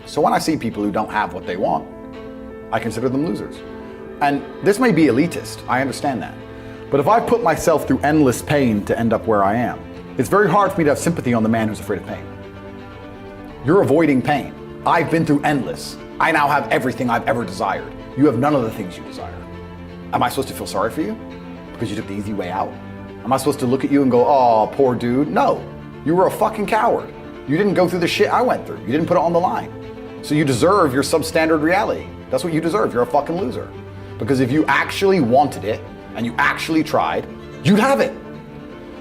So when I see people who don't have what they want, I consider them losers. And this may be elitist, I understand that. But if I put myself through endless pain to end up where I am, it's very hard for me to have sympathy on the man who's afraid of pain. You're avoiding pain. I've been through endless. I now have everything I've ever desired. You have none of the things you desire. Am I supposed to feel sorry for you because you took the easy way out? Am I supposed to look at you and go, oh, poor dude? No, you were a fucking coward. You didn't go through the shit I went through. You didn't put it on the line. So you deserve your substandard reality. That's what you deserve. You're a fucking loser. Because if you actually wanted it and you actually tried, you'd have it.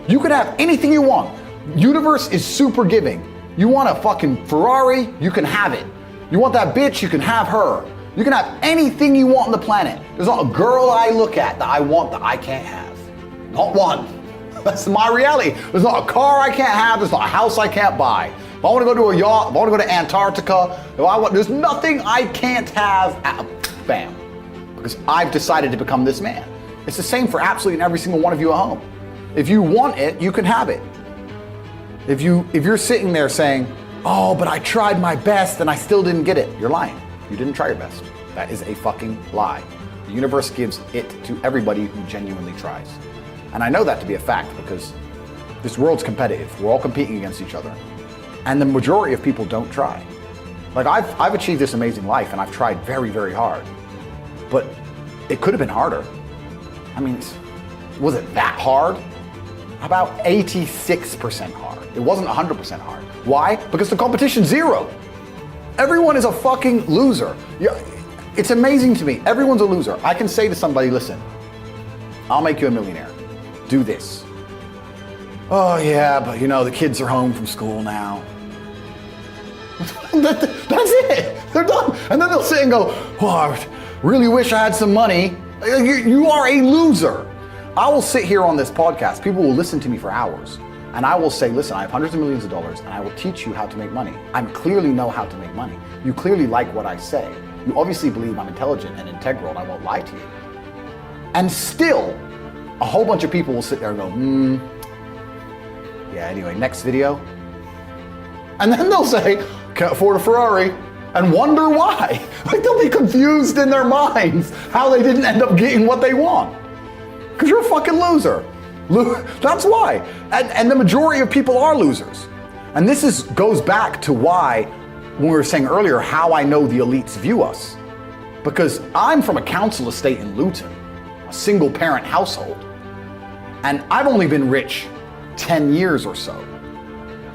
You could have anything you want. Universe is super giving. You want a fucking Ferrari, you can have it. You want that bitch, you can have her. You can have anything you want on the planet. There's not a girl I look at that I want that I can't have. Not one. That's my reality. There's not a car I can't have. There's not a house I can't buy. If I want to go to a yacht, if I want to go to Antarctica, there's nothing I can't have. Bam. Because I've decided to become this man. It's the same for absolutely every single one of you at home. If you want it, you can have it. If you're sitting there saying, oh, but I tried my best and I still didn't get it, you're lying. You didn't try your best. That is a fucking lie. The universe gives it to everybody who genuinely tries. And I know that to be a fact because this world's competitive. We're all competing against each other. And the majority of people don't try. Like I've achieved this amazing life and I've tried very, very hard. But it could have been harder. I mean, was it that hard? About 86% hard. It wasn't 100% hard. Why? Because the competition's zero. Everyone is a fucking loser. It's amazing to me. Everyone's a loser. I can say to somebody, listen, I'll make you a millionaire. Do this. Oh yeah, but you know, the kids are home from school now. That's it. They're done. And then they'll sit and go, oh, I really wish I had some money. You are a loser. I will sit here on this podcast. People will listen to me for hours. And I will say, listen, I have hundreds of millions of dollars and I will teach you how to make money. I clearly know how to make money. You clearly like what I say. You obviously believe I'm intelligent and integral and I won't lie to you. And still, a whole bunch of people will sit there and go, yeah, anyway, next video. And then they'll say, can't afford a Ferrari, and wonder why. Like they'll be confused in their minds how they didn't end up getting what they want. Because you're a fucking loser. That's why. And the majority of people are losers. And this goes back to why, when we were saying earlier, how I know the elites view us. Because I'm from a council estate in Luton, a single parent household. And I've only been rich 10 years or so.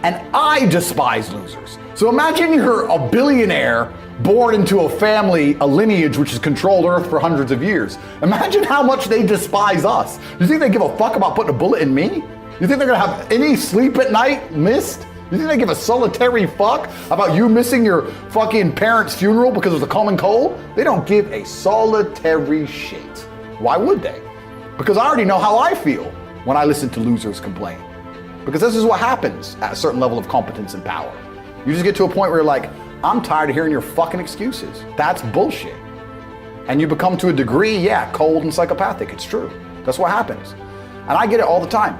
And I despise losers. So imagine you're a billionaire born into a family, a lineage which has controlled Earth for hundreds of years. Imagine how much they despise us. You think they give a fuck about putting a bullet in me? You think they're gonna have any sleep at night missed? You think they give a solitary fuck about you missing your fucking parents' funeral because of the common cold? They don't give a solitary shit. Why would they? Because I already know how I feel when I listen to losers complain. Because this is what happens at a certain level of competence and power. You just get to a point where you're like, I'm tired of hearing your fucking excuses. That's bullshit. And you become, to a degree, yeah, cold and psychopathic. It's true. That's what happens. And I get it all the time.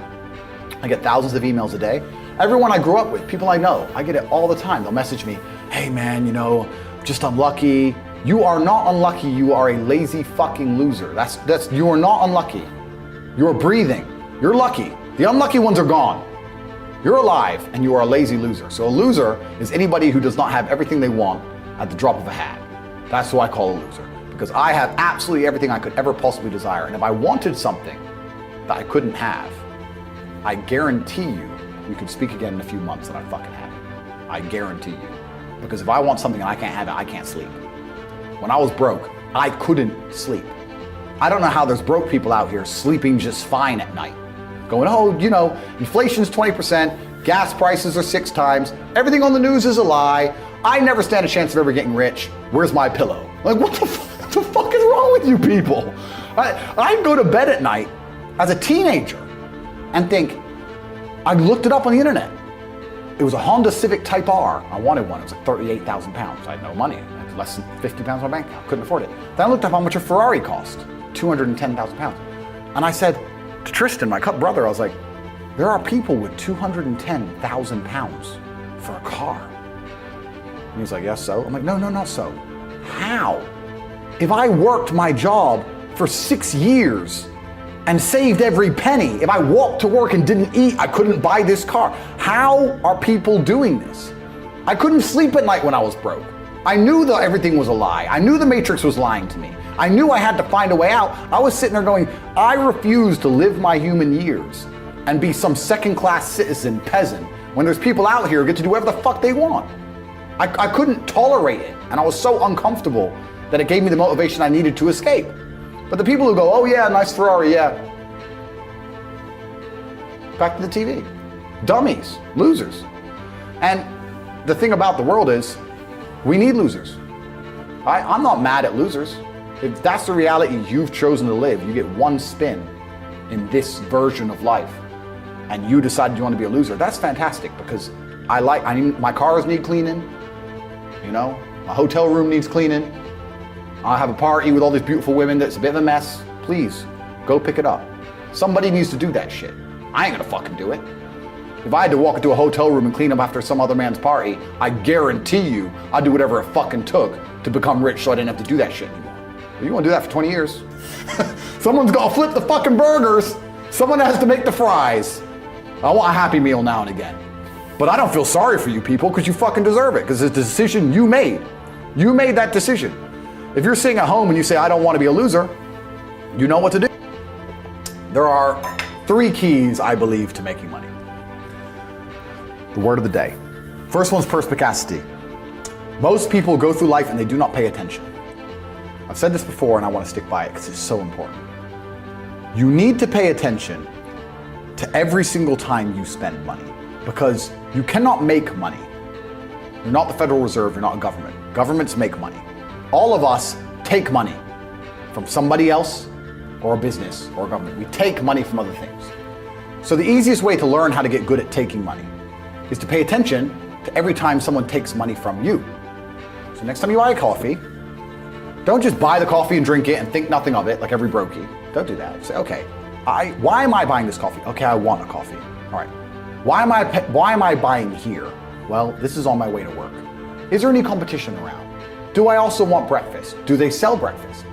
I get thousands of emails a day. Everyone I grew up with, people I know, I get it all the time. They'll message me, hey man, you know, just unlucky. You are not unlucky. You are a lazy fucking loser. You are not unlucky. You're breathing. You're lucky. The unlucky ones are gone. You're alive and you are a lazy loser. So a loser is anybody who does not have everything they want at the drop of a hat. That's who I call a loser. Because I have absolutely everything I could ever possibly desire. And if I wanted something that I couldn't have, I guarantee you, we could speak again in a few months and I'd fucking have it. I guarantee you. Because if I want something and I can't have it, I can't sleep. When I was broke, I couldn't sleep. I don't know how there's broke people out here sleeping just fine at night. Going, oh, you know, inflation's 20%, gas prices are 6 times, everything on the news is a lie, I never stand a chance of ever getting rich, where's my pillow? Like, what the fuck is wrong with you people? I'd go to bed at night as a teenager and think, I looked it up on the internet. It was a Honda Civic Type R. I wanted one. It was like 38,000 pounds. I had no money. I had less than 50 pounds in my bank account. Couldn't afford it. Then I looked up how much a Ferrari cost. 210,000 pounds. And I said to Tristan, my brother, I was like, there are people with 210,000 pounds for a car. And he's like, yes, so? I'm like, no, not so. How? If I worked my job for 6 years and saved every penny, if I walked to work and didn't eat, I couldn't buy this car. How are people doing this? I couldn't sleep at night when I was broke. I knew that everything was a lie. I knew the Matrix was lying to me. I knew I had to find a way out. I was sitting there going, I refuse to live my human years and be some second-class citizen peasant when there's people out here who get to do whatever the fuck they want. I couldn't tolerate it, and I was so uncomfortable that it gave me the motivation I needed to escape. But the people who go, oh yeah, nice Ferrari, yeah. Back to the TV. Dummies, losers. And the thing about the world is, we need losers. I'm not mad at losers. If that's the reality you've chosen to live, you get one spin in this version of life, and you decided you want to be a loser, that's fantastic, because my cars need cleaning, you know, my hotel room needs cleaning, I have a party with all these beautiful women that's a bit of a mess. Please, go pick it up. Somebody needs to do that shit. I ain't gonna fucking do it. If I had to walk into a hotel room and clean up after some other man's party, I guarantee you I'd do whatever it fucking took to become rich so I didn't have to do that shit anymore. But you wanna do that for 20 years? Someone's gotta flip the fucking burgers. Someone has to make the fries. I want a Happy Meal now and again. But I don't feel sorry for you people, because you fucking deserve it, because it's a decision you made. You made that decision. If you're sitting at home and you say, I don't want to be a loser, you know what to do. There are 3 keys, I believe, to making money. The word of the day. First one's perspicacity. Most people go through life and they do not pay attention. I've said this before and I want to stick by it because it's so important. You need to pay attention to every single time you spend money, because you cannot make money. You're not the Federal Reserve, you're not a government. Governments make money. All of us take money from somebody else or a business or a government. We take money from other things. So the easiest way to learn how to get good at taking money is to pay attention to every time someone takes money from you. So next time you buy a coffee, don't just buy the coffee and drink it and think nothing of it like every brokey. Don't do that. Say, okay, why am I buying this coffee? Okay, I want a coffee. All right. Why am I buying here? Well, this is on my way to work. Is there any competition around? Do I also want breakfast? Do they sell breakfast?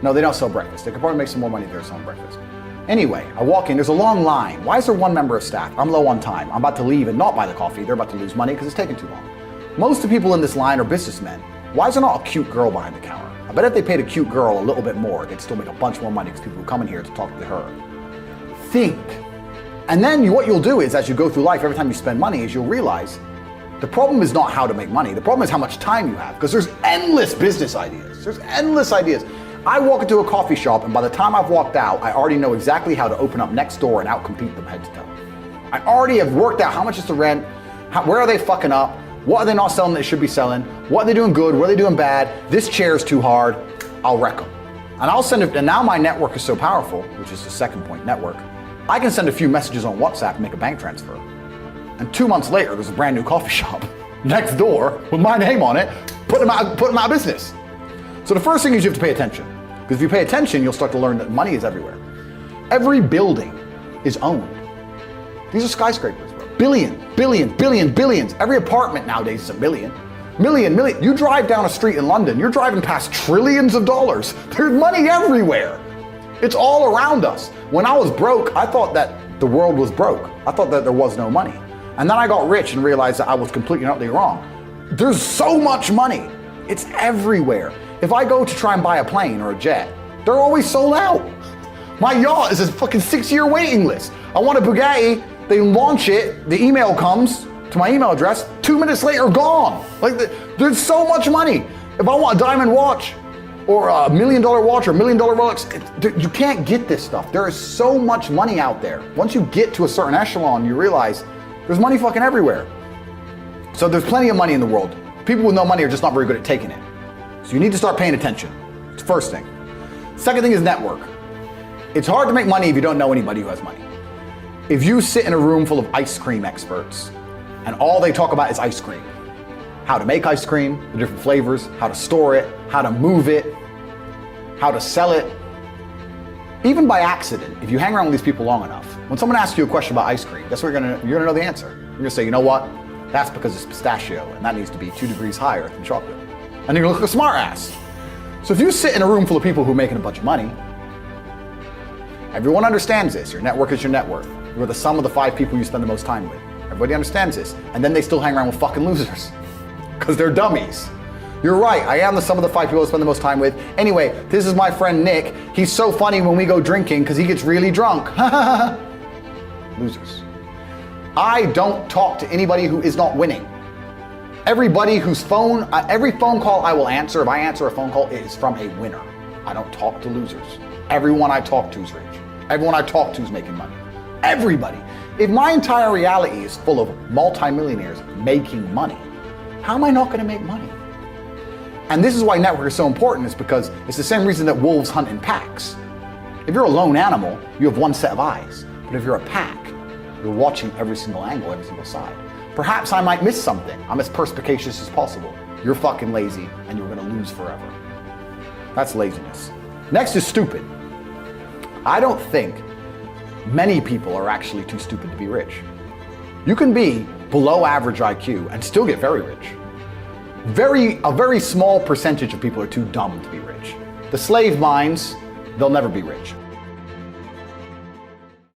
No, they don't sell breakfast. They could probably make some more money if they're selling breakfast. Anyway, I walk in, there's a long line. Why is there one member of staff? I'm low on time. I'm about to leave and not buy the coffee. They're about to lose money because it's taking too long. Most of the people in this line are businessmen. Why is there not a cute girl behind the counter? I bet if they paid a cute girl a little bit more, they'd still make a bunch more money because people who come in here to talk to her. Think. And then what you'll do is, as you go through life, every time you spend money, is you'll realize the problem is not how to make money. The problem is how much time you have, because there's endless business ideas. There's endless ideas. I walk into a coffee shop, and by the time I've walked out, I already know exactly how to open up next door and outcompete them head to toe. I already have worked out how much is the rent, where are they fucking up, what are they not selling that they should be selling, what are they doing good, what are they doing bad, this chair's too hard, I'll wreck them. And I'll send it, and now my network is so powerful, which is the second point, network, I can send a few messages on WhatsApp and make a bank transfer. And 2 months later, there's a brand new coffee shop next door with my name on it, put them out of business. So the first thing is you have to pay attention. Because if you pay attention, you'll start to learn that money is everywhere. Every building is owned. These are skyscrapers, bro. Billions. Every apartment nowadays is a million. Million. You drive down a street in London, you're driving past trillions of dollars. There's money everywhere. It's all around us. When I was broke, I thought that the world was broke. I thought that there was no money. And then I got rich and realized that I was completely and utterly wrong. There's so much money. It's everywhere. If I go to try and buy a plane or a jet, they're always sold out. My yacht is a fucking 6-year waiting list. I want a Bugatti, they launch it, the email comes to my email address, 2 minutes later, gone. Like, there's so much money. If I want a diamond watch, or a $1 million watch, or $1 million Rolex, you can't get this stuff. There is so much money out there. Once you get to a certain echelon, you realize there's money fucking everywhere. So there's plenty of money in the world. People with no money are just not very good at taking it. So you need to start paying attention. It's the first thing. Second thing is network. It's hard to make money if you don't know anybody who has money. If you sit in a room full of ice cream experts and all they talk about is ice cream, how to make ice cream, the different flavors, how to store it, how to move it, how to sell it, even by accident, if you hang around with these people long enough, when someone asks you a question about ice cream, guess what you're gonna know the answer. You're gonna say, you know what? That's because it's pistachio, and that needs to be 2 degrees higher than chocolate. And you're gonna look like a smart ass. So if you sit in a room full of people who are making a bunch of money, everyone understands this. Your network is your net worth. You're the sum of the 5 people you spend the most time with. Everybody understands this. And then they still hang around with fucking losers. Because they're dummies. You're right, I am the sum of the 5 people I spend the most time with. Anyway, this is my friend Nick. He's so funny when we go drinking because he gets really drunk. Losers. I don't talk to anybody who is not winning. Everybody whose every phone call I will answer, if I answer a phone call, it is from a winner. I don't talk to losers. Everyone I talk to is rich. Everyone I talk to is making money. Everybody. If my entire reality is full of multimillionaires making money, how am I not going to make money? And this is why network is so important, is because it's the same reason that wolves hunt in packs. If you're a lone animal, you have one set of eyes. But if you're a pack, you're watching every single angle, every single side. Perhaps I might miss something. I'm as perspicacious as possible. You're fucking lazy and you're gonna lose forever. That's laziness. Next is stupid. I don't think many people are actually too stupid to be rich. You can be below average IQ and still get very rich. A very small percentage of people are too dumb to be rich. The slave minds, they'll never be rich.